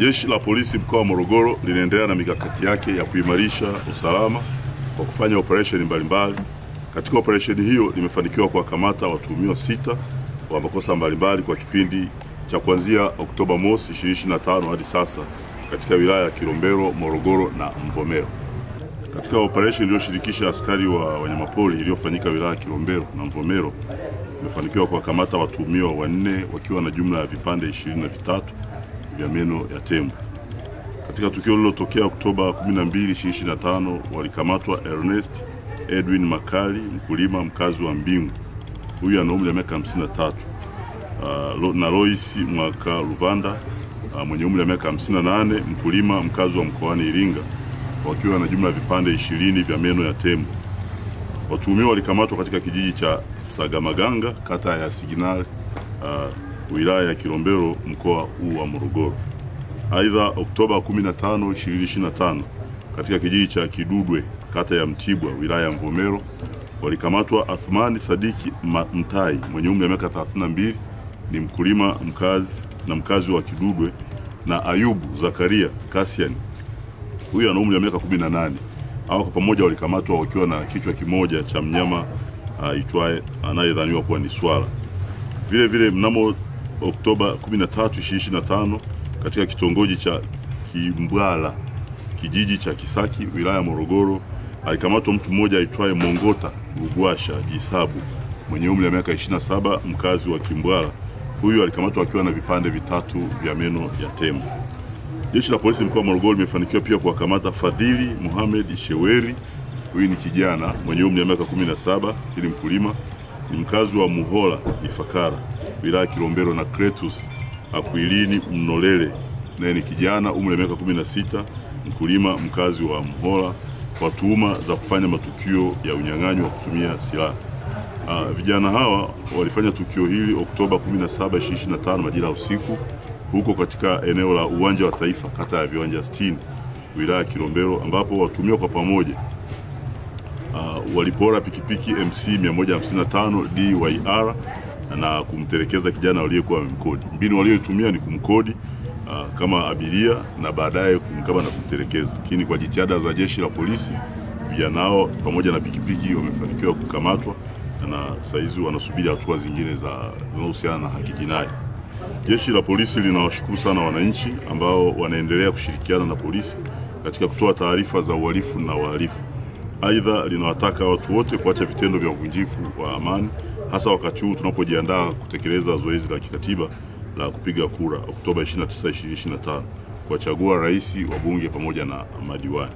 Jeshi la Polisi mkoa wa Morogoro linaendelea na mikakati yake ya kuimarisha usalama kwa kufanya operesheni mbalimbali. Katika operesheni hiyo limefanikiwa kuwakamata watuhumiwa 6 wa makosa mbalimbali kwa kipindi cha kuanzia Oktoba mosi 2025 hadi sasa katika wilaya ya Kilombero, Morogoro na Mvomero. Katika operesheni iliyoshirikisha askari wa wanyamapori iliyofanyika wilaya ya Kilombero na Mvomero, imefanikiwa kuwakamata watuhumiwa 4 wakiwa na jumla ya vipande 23 vya meno ya tembo. Katika tukio lililotokea Oktoba 12, 2025, walikamatwa Ernest Edwin Makali, mkulima mkazi wa Mbingu. Huyu ana umri wa miaka 53. Na Lois Mwaka Luvanda mwenye umri wa miaka 58, mkulima mkazi wa mkoani Iringa, wakiwa na jumla ya vipande 20 vya meno ya tembo. Watuhumiwa walikamatwa katika kijiji cha Sagamaganga, kata ya Signal, wilaya ya Kilombero, mkoa huu wa Morogoro. Aidha, Oktoba 15, 2025, katika kijiji cha Kidudwe, kata ya Mtibwa, wilaya ya Mvomero, walikamatwa Athmani Sadiki Mtai mwenye umri wa miaka 32, ni mkulima mkazi wa Kidudwe, na Ayubu Zakaria Kasian, huyu ana umri wa miaka 18. Hao kwa pamoja walikamatwa wakiwa na kichwa kimoja cha mnyama aitwaye anayedhaniwa kuwa ni swala. Vile vile mnamo Oktoba 13, 2025, katika kitongoji cha Kimbwala, kijiji cha Kisaki, wilaya ya Morogoro, alikamatwa mtu mmoja aitwaye Mongota Rugwasha Jisabu mwenye umri wa miaka 27, mkazi wa Kimbwala. Huyu alikamatwa akiwa na vipande 3 vya meno ya tembo. Jeshi la Polisi mkoa wa Morogoro limefanikiwa pia kuwakamata Fadhili Mohamed Sheweri. Huyu ni kijana mwenye umri wa miaka 17, ni mkulima, ni mkazi wa Muhola Ifakara, wilaya ya Kilombero, na Kretus Akwilini Mnolele, naye ni kijana umri wa miaka 16, mkulima mkazi wa Muhola, kwa tuhuma za kufanya matukio ya unyang'anyi wa kutumia silaha. Vijana hawa walifanya tukio hili Oktoba 17, 2025 majira ya usiku huko katika eneo la Uwanja wa Taifa, kata ya Viwanja 60, wilaya ya Kilombero, ambapo watuhumiwa kwa pamoja walipora pikipiki MC 155 DYR na kumtelekeza kijana aliyekuwa amemkodi. Mbinu waliotumia ni kumkodi kama abiria na baadaye kumkaba na kumtelekeza. Lakini kwa jitihada za jeshi la polisi, vijana hao pamoja na pikipiki wamefanikiwa kukamatwa na saizi wanasubiri hatua zingine zinazohusiana na haki jinai. Jeshi la polisi linawashukuru sana wananchi ambao wanaendelea kushirikiana na polisi katika kutoa taarifa za uhalifu na wahalifu. Aidha, linawataka watu wote kuacha vitendo vya uvunjifu wa amani, hasa wakati huu tunapojiandaa kutekeleza zoezi la kikatiba la kupiga kura Oktoba 29, 2025, kuwachagua rais, wabunge pamoja na madiwani.